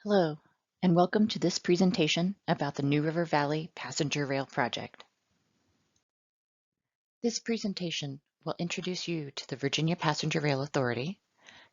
Hello, and welcome to this presentation about the New River Valley Passenger Rail Project. This presentation will introduce you to the Virginia Passenger Rail Authority,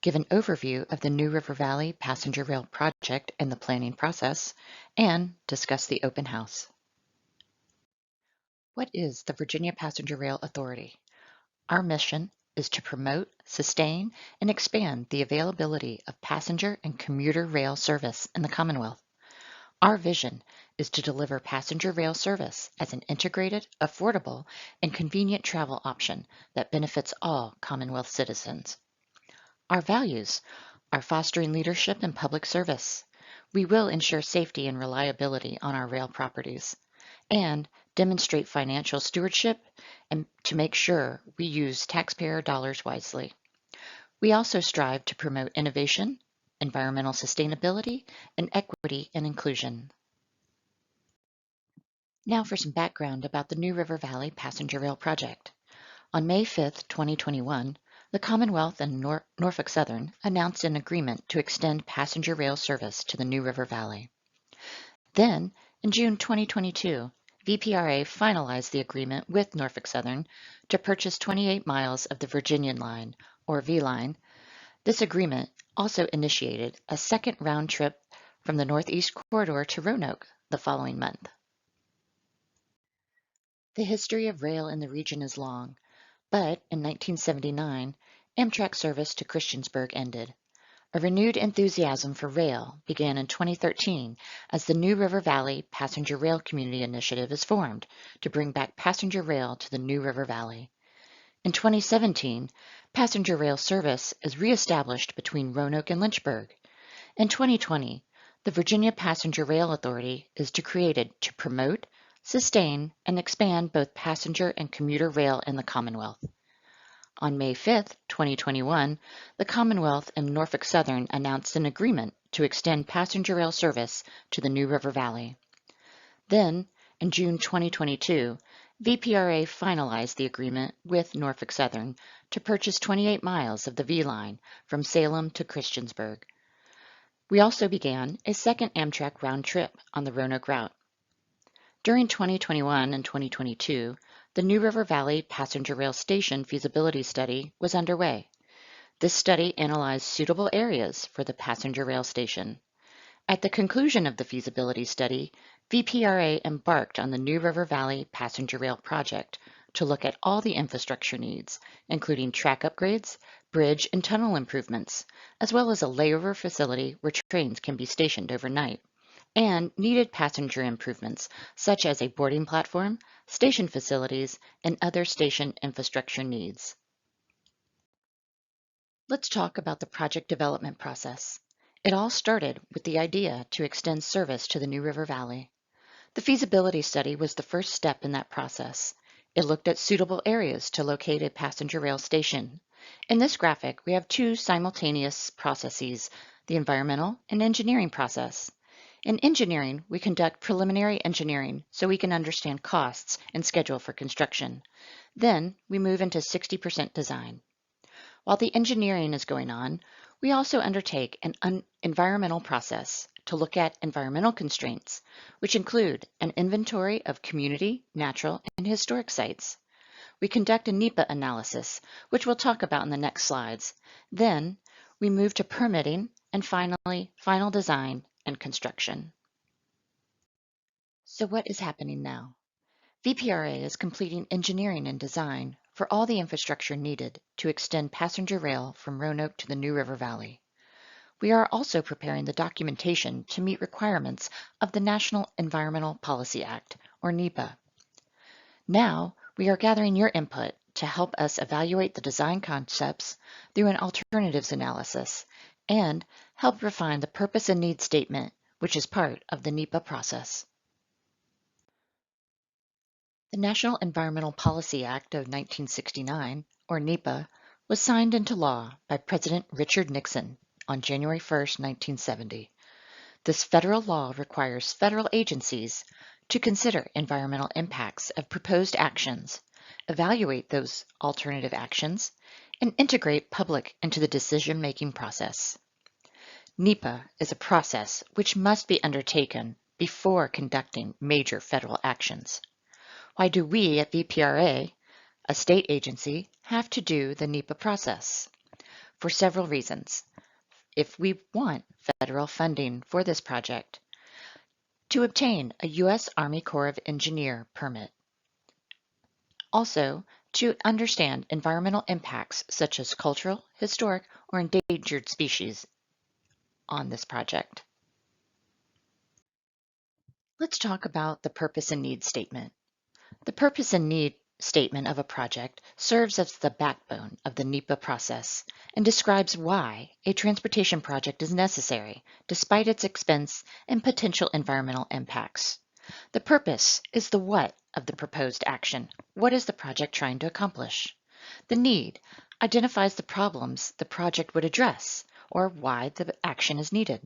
give an overview of the New River Valley Passenger Rail Project and the planning process, and discuss the open house. What is the Virginia Passenger Rail Authority? Our mission is to promote, sustain, and expand the availability of passenger and commuter rail service in the Commonwealth. Our vision is to deliver passenger rail service as an integrated, affordable, and convenient travel option that benefits all Commonwealth citizens. Our values are fostering leadership and public service. We will ensure safety and reliability on our rail properties and demonstrate financial stewardship and to make sure we use taxpayer dollars wisely. We also strive to promote innovation, environmental sustainability, and equity and inclusion. Now for some background about the New River Valley Passenger Rail Project. On May 5, 2021, the Commonwealth and Norfolk Southern announced an agreement to extend passenger rail service to the New River Valley. Then, in June 2022, VPRA finalized the agreement with Norfolk Southern to purchase 28 miles of the Virginian Line, or V-Line. This agreement also initiated a second round trip from the Northeast Corridor to Roanoke the following month. The history of rail in the region is long, but in 1979, Amtrak service to Christiansburg ended. A renewed enthusiasm for rail began in 2013 as the New River Valley Passenger Rail Community Initiative is formed to bring back passenger rail to the New River Valley. In 2017, passenger rail service is reestablished between Roanoke and Lynchburg. In 2020, the Virginia Passenger Rail Authority is created to promote, sustain, and expand both passenger and commuter rail in the Commonwealth. On May 5, 2021, the Commonwealth and Norfolk Southern announced an agreement to extend passenger rail service to the New River Valley. Then, in June 2022, VPRA finalized the agreement with Norfolk Southern to purchase 28 miles of the V-Line from Salem to Christiansburg. We also began a second Amtrak round trip on the Roanoke route. During 2021 and 2022, the New River Valley Passenger Rail Station feasibility study was underway. This study analyzed suitable areas for the passenger rail station. At the conclusion of the feasibility study, VPRA embarked on the New River Valley Passenger Rail Project to look at all the infrastructure needs, including track upgrades, bridge and tunnel improvements, as well as a layover facility where trains can be stationed overnight, and needed passenger improvements such as a boarding platform, station facilities, and other station infrastructure needs. Let's talk about the project development process. It all started with the idea to extend service to the New River Valley. The feasibility study was the first step in that process. It looked at suitable areas to locate a passenger rail station. In this graphic, we have two simultaneous processes, the environmental and engineering process. In engineering, we conduct preliminary engineering so we can understand costs and schedule for construction. Then we move into 60% design. While the engineering is going on, we also undertake an environmental process to look at environmental constraints, which include an inventory of community, natural, and historic sites. We conduct a NEPA analysis, which we'll talk about in the next slides. Then we move to permitting and finally, final design and construction. So what is happening now? VPRA is completing engineering and design for all the infrastructure needed to extend passenger rail from Roanoke to the New River Valley. We are also preparing the documentation to meet requirements of the National Environmental Policy Act, or NEPA. Now, we are gathering your input to help us evaluate the design concepts through an alternatives analysis and help refine the purpose and need statement, which is part of the NEPA process. The National Environmental Policy Act of 1969, or NEPA, was signed into law by President Richard Nixon on January 1, 1970. This federal law requires federal agencies to consider environmental impacts of proposed actions, evaluate those alternative actions, and integrate public into the decision-making process. NEPA is a process which must be undertaken before conducting major federal actions. Why do we at VPRA, a state agency, have to do the NEPA process? For several reasons. If we want federal funding for this project, to obtain a U.S. Army Corps of Engineer permit. Also, to understand environmental impacts such as cultural, historic, or endangered species on this project. Let's talk about the purpose and need statement. The purpose and need statement of a project serves as the backbone of the NEPA process and describes why a transportation project is necessary despite its expense and potential environmental impacts. The purpose is the what of the proposed action. What is the project trying to accomplish? The need identifies the problems the project would address or why the action is needed.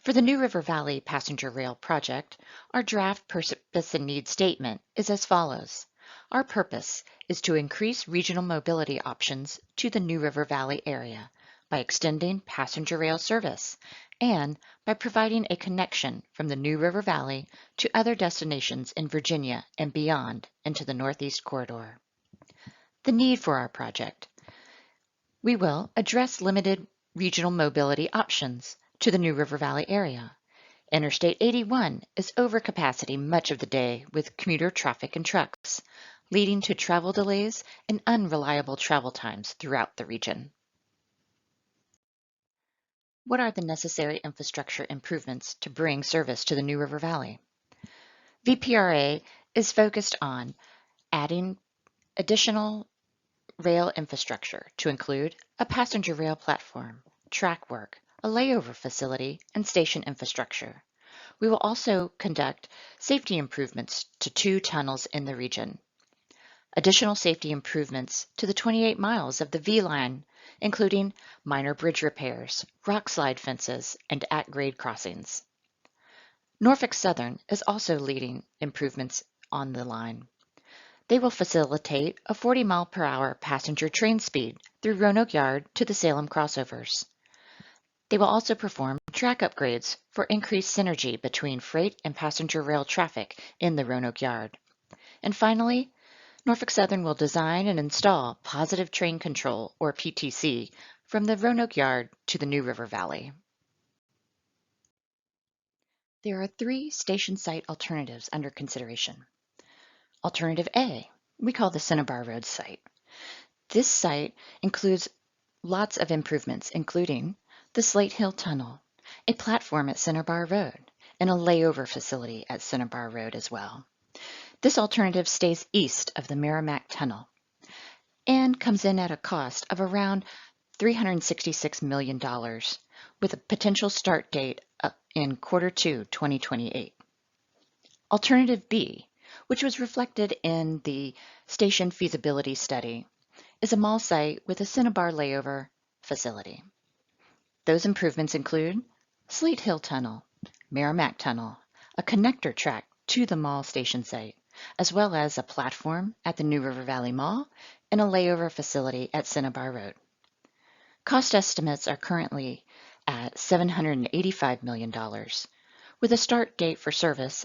For the New River Valley Passenger Rail Project, our draft purpose and need statement is as follows. Our purpose is to increase regional mobility options to the New River Valley area by extending passenger rail service and by providing a connection from the New River Valley to other destinations in Virginia and beyond into the Northeast Corridor. The need for our project. We will address limited regional mobility options to the New River Valley area. Interstate 81 is over capacity much of the day with commuter traffic and trucks, leading to travel delays and unreliable travel times throughout the region. What are the necessary infrastructure improvements to bring service to the New River Valley? VPRA is focused on adding additional rail infrastructure to include a passenger rail platform, track work, a layover facility, and station infrastructure. We will also conduct safety improvements to 2 tunnels in the region. Additional safety improvements to the 28 miles of the V-line, including minor bridge repairs, rock slide fences, and at-grade crossings. Norfolk Southern is also leading improvements on the line. They will facilitate a 40-mile-per-hour passenger train speed through Roanoke Yard to the Salem crossovers. They will also perform track upgrades for increased synergy between freight and passenger rail traffic in the Roanoke Yard. And finally, Norfolk Southern will design and install positive train control, or PTC, from the Roanoke Yard to the New River Valley. There are 3 station site alternatives under consideration. Alternative A, we call the Cinnabar Road site. This site includes lots of improvements, including the Slate Hill Tunnel, a platform at Cinnabar Road, and a layover facility at Cinnabar Road as well. This alternative stays east of the Merrimack Tunnel and comes in at a cost of around $366 million with a potential start date in Q2 2028. Alternative B, which was reflected in the station feasibility study, is a mall site with a Cinnabar layover facility. Those improvements include Slate Hill Tunnel, Merrimack Tunnel, a connector track to the mall station site, as well as a platform at the New River Valley Mall and a layover facility at Cinnabar Road. Cost estimates are currently at $785 million, with a start date for service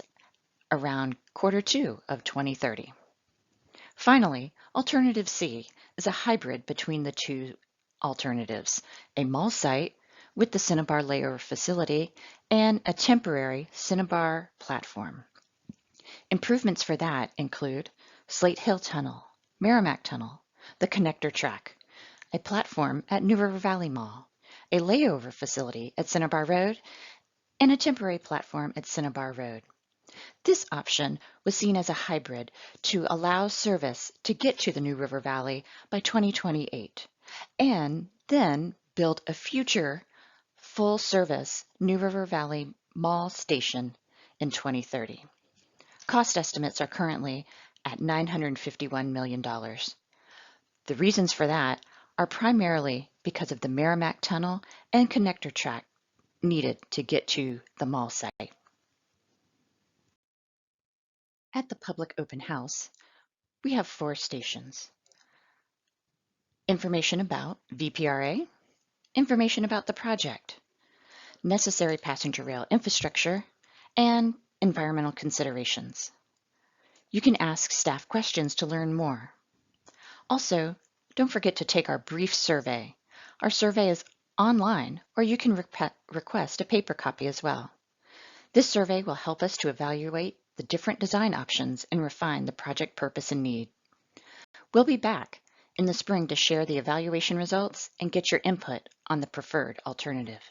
around Q2 of 2030. Finally, Alternative C is a hybrid between the 2 alternatives, a mall site with the Cinnabar layover facility and a temporary Cinnabar platform. Improvements for that include Slate Hill Tunnel, Merrimack Tunnel, the connector track, a platform at New River Valley Mall, a layover facility at Cinnabar Road, and a temporary platform at Cinnabar Road. This option was seen as a hybrid to allow service to get to the New River Valley by 2028, and then build a future full-service New River Valley Mall station in 2030. Cost estimates are currently at $951 million. The reasons for that are primarily because of the Merrimack Tunnel and connector track needed to get to the mall site. At the public open house, we have 4 stations. Information about VPRA, information about the project, necessary passenger rail infrastructure, and environmental considerations. You can ask staff questions to learn more. Also, don't forget to take our brief survey. Our survey is online, or you can request a paper copy as well. This survey will help us to evaluate the different design options and refine the project purpose and need. We'll be back in the spring to share the evaluation results and get your input on the preferred alternative.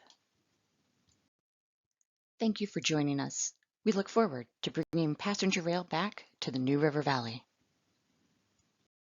Thank you for joining us. We look forward to bringing passenger rail back to the New River Valley.